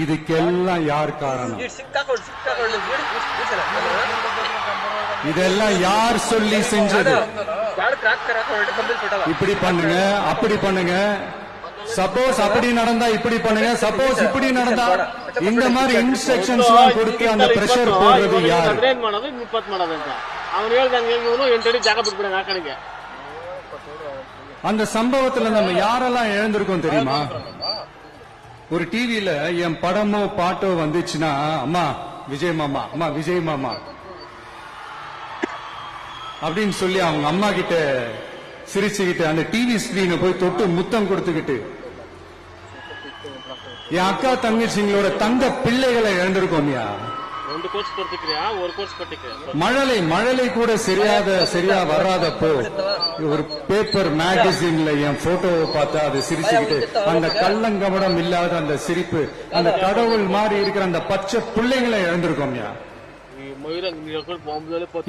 இதுக்கெல்லாம் யார் காரணம்? இதெல்லாம் யார் சொல்லி செஞ்சது? இப்படி பண்ணுங்க, அப்படி பண்ணுங்க. சப்போஸ் அப்படி நடந்தா இப்படி பண்ணுங்க, சப்போஸ் இப்படி நடந்தா இந்த மாதிரி இன்ஸ்ட்ரக்ஷன்ஸ் எல்லாம் கொடுத்து அந்த பிரஷர் போடுறது யார்? அந்த சம்பவத்துல நம்ம யாரெல்லாம் இழந்திருக்கோம் தெரியுமா? ஒரு டிவியில என் படமோ பாட்டோ வந்துச்சுன்னா, அம்மா விஜய் மாமா, அம்மா விஜய் மாமா அப்படின்னு சொல்லி அவங்க அம்மா கிட்ட சிரிச்சுக்கிட்டு அந்த டிவி ஸ்கிரீனை போய் தொட்டு முத்தம் கொடுத்துக்கிட்டு என் அக்கா தங்கச்சிங்களோட தங்க பிள்ளைகளை இழந்திருக்கோம்யா. மழலை கூட சரியா வராதப்போ ஒரு பேப்பர் மேகசின்ல என் போட்டோவை பார்த்தா அதை சிரிச்சுக்கிட்டு அந்த கள்ளங்கபடம் இல்லாத அந்த சிரிப்பு, அந்த கடவுள் மாதிரி இருக்கிற அந்த பச்சை பிள்ளைங்களை இழந்திருக்கோம்யா.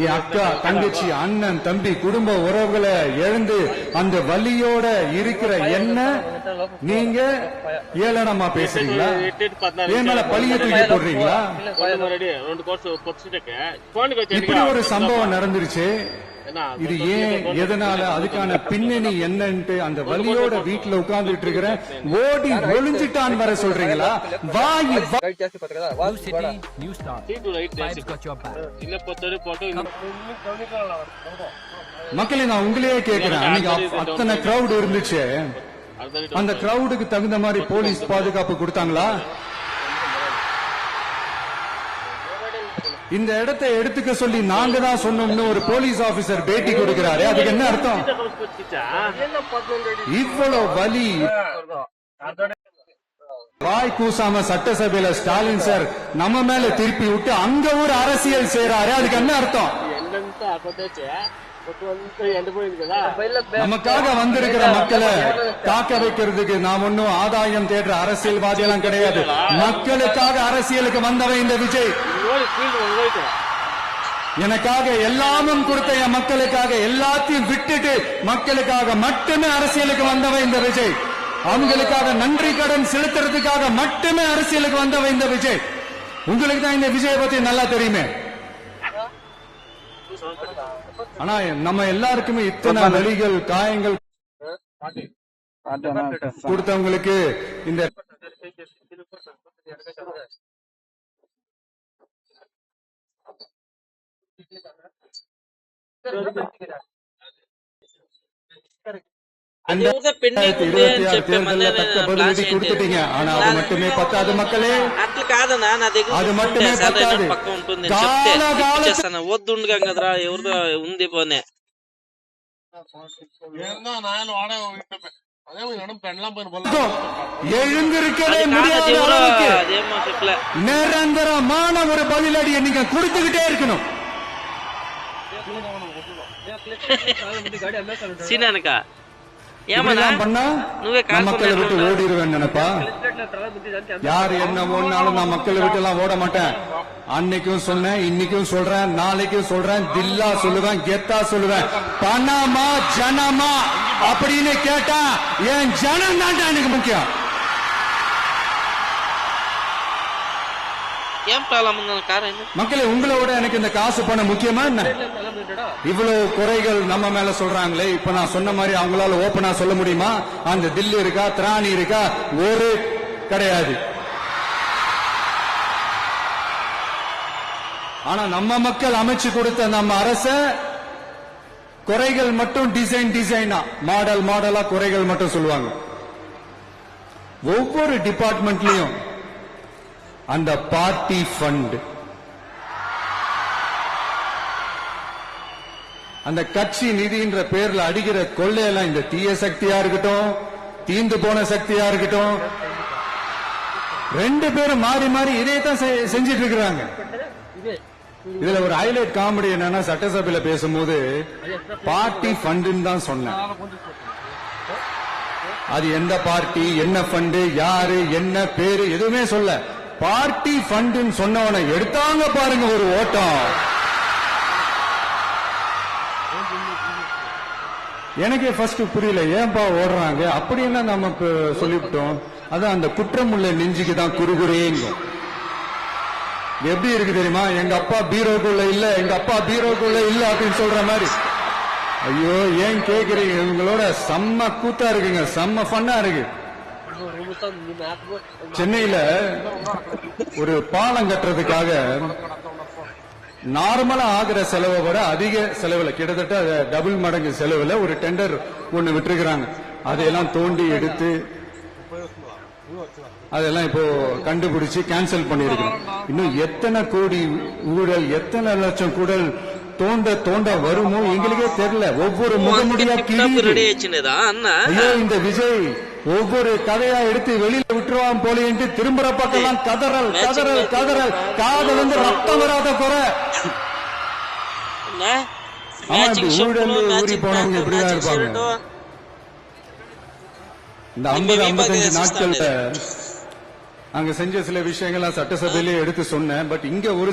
என் அக்கா தங்கச்சி அண்ணன் தம்பி குடும்ப உறவுகளை எழுந்து அந்த வலியோட இருக்கிற என்ன நீங்க ஏளனமா பேசுறீங்களா? என் மேல பழிய தூக்கி போடுறீங்களா? இப்படி ஒரு சம்பவம் நடந்துருச்சு. இது ஏன், எதனால, அதுக்கான பின்னணி என்னன்ட்டு அந்த வலியோட வீட்டுல உட்கார்ந்துட்டு இருக்கிற ஓடி ஒளிஞ்சிட்டான் வர சொல்றீங்களா? மக்களே, நான் உங்களையே கேட்கிறேன். அன்னைக்கு அத்தனை கிரௌட் இருந்துச்சு, அந்த கிரௌடுக்கு தகுந்த மாதிரி போலீஸ் பாதுகாப்பு கொடுத்தாங்களா? இந்த இடத்தை எடுத்துக்க சொல்லி நாங்க தான் சொன்னோம்னு ஒரு போலீஸ் ஆபீசர் பேட்டி கொடுக்கிறாரு. அதுக்கு என்ன அர்த்தம்? இவ்வளவு வலி வாய் கூசாம சட்டசபையில ஸ்டாலின் சார் நம்ம மேல திருப்பி விட்டு அங்க ஒரு அரசியல் செய்யறாரு. அதுக்கு என்ன அர்த்தம்? நமக்காக வந்திருக்கிற மக்களை காக்க வைக்கிறதுக்கு நாம் ஒன்னும் ஆதாயம் தேடுற அரசியல்வாதி எல்லாம் கிடையாது. மக்களுக்காக அரசியலுக்கு வந்தவன் இந்த விஜய். எனக்காக எல்லாமும் கொடுத்த என் மக்களுக்காக எல்லாத்தையும் விட்டுட்டு மக்களுக்காக மட்டுமே அரசியலுக்கு வந்தவன் இந்த விஜய். அவங்களுக்காக நன்றி கடன் செலுத்துறதுக்காக மட்டுமே அரசியலுக்கு வந்தவன் இந்த விஜய். உங்களுக்கு தான் இந்த விஜயை பத்தி நல்லா தெரியுமே. ஆனா நம்ம எல்லாருக்குமே இத்தனை வலிகள் காயங்கள் கொடுத்தவங்களுக்கு இந்த கொடுத்துட்டீங்க. ஆனா அது மட்டுமே பத்தாது மக்களே, అట్లా కాదన్నా, నా దగ్గర అది மட்டுமே పத்தாது. పక్క ఉంటుంది. వద్దుండగా కదరా, ఎవరిదో ఉంది పోనే. எழுந்திருக்கவே முடியாத அளவுக்கு நிரந்தரமான ஒரு பதிலடியை நீங்க கொடுத்துக்கிட்டே இருக்கணும். சீனானுக்கா பண்ணா மக்களை விட்டு ஓடிடுவேன் நினைப்பா? யார் என்ன ஓடினாலும் நான் மக்களை விட்டு எல்லாம் ஓட மாட்டேன். அன்னைக்கும் சொன்னேன், இன்னைக்கும் சொல்றேன், நாளைக்கும் சொல்றேன், தில்லா சொல்லுவேன், கெத்தா சொல்லுவேன். பணமா ஜனமா அப்படின்னு கேட்டா என் ஜனம் தான் எனக்கு முக்கியம். மக்களே, உங்களோட எனக்கு இந்த காசு பணம் முக்கியமா என்ன? இவ்வளவு குறைகள் நம்ம மேல சொல்றாங்களே, இப்ப நான் சொன்ன மாதிரி அவங்களால ஓபனா சொல்ல முடியுமா? அந்த தில்லி இருக்கா, திராணி இருக்கா? ஒரு கிடையாது. ஆனா நம்ம மக்கள் அமைச்சு கொடுத்த நம்ம அரச குறைகள் மட்டும் டிசைனா மாடலா குறைகள் மட்டும் சொல்லுவாங்க. ஒவ்வொரு டிபார்ட்மெண்ட்லயும் அந்த பார்ட்டி ஃபண்ட், அந்த கட்சி நிதின்ற பேர்ல அடிக்கிற கொள்ளையெல்லாம் இந்த தீய சக்தியா இருக்கட்டும், தீந்து போன சக்தியா இருக்கட்டும், ரெண்டு பேரும் மாறி மாறி இதே தான் செஞ்சிட்டு இருக்கிறாங்க. இதுல ஒரு ஹைலைட் காமெடி என்னன்னா, சட்டசபையில பேசும்போது பார்ட்டி ஃபண்டுன்னு தான் சொன்னேன். அது எந்த பார்ட்டி, என்ன ஃபண்டு, யாரு, என்ன பேரு எதுவுமே சொல்ல. பார்ட்டி ஃபண்டுன்னு சொன்னவனை எடுத்தாங்க பாருங்க ஒரு ஓட்டம். எனக்கே ஃபர்ஸ்ட் புரியல, ஏன்பா ஓடுறாங்க அப்படி என்ன நம்ம சொல்லிவிட்டோம். அதான் அந்த குற்றமுள்ள நெஞ்சுக்கு தான் குறுகுறேங்கும். எப்படி இருக்கு தெரியுமா? எங்க அப்பா பீரோக்குள்ள இல்ல, எங்க அப்பா பீரோக்குள்ள இல்ல அப்படின்னு சொல்ற மாதிரி. ஐயோ ஏன் கேக்குறீங்க? இவங்களோட செம்ம கூத்தா இருக்குங்க, செம்ம ஃபன்னா இருக்கு. சென்னையில ஒரு பாலம் கட்டுறதுக்காக நார்மலா ஆகிற செலவை விட அதிக செலவுல, கிட்டத்தட்ட டபுள் மடங்கு செலவுல ஒரு டெண்டர் ஒண்ணு விட்டுருக்காங்க. அதையெல்லாம் தோண்டி எடுத்து அதெல்லாம் இப்போ கண்டுபிடிச்சு கேன்சல் பண்ணிருக்கோம். இன்னும் எத்தனை கோடி ஊழல், எத்தனை லட்சம் கூடல் தோண்ட தோண்ட வருமோ எங்களுக்கே தெரியல. ஒவ்வொரு முகமுடியா ஐயோ இந்த விஜய் ஒவ்வொரு கதையா எடுத்து வெளியில விட்டுருவான் போலேன்ட்டு திரும்புற பக்கம் கதறல் கதறல் கதறல், காதல் வந்து ரத்தம் வராத குறை. ஊழல் ஊறி போனவங்க இப்படிதான் இருப்பாங்க. இந்த 50-55 நாட்கள்ல அங்க செஞ்ச சில விஷயங்கள்லாம் சட்டசபையிலே எடுத்து சொன்னேன். பட் இங்க ஒரு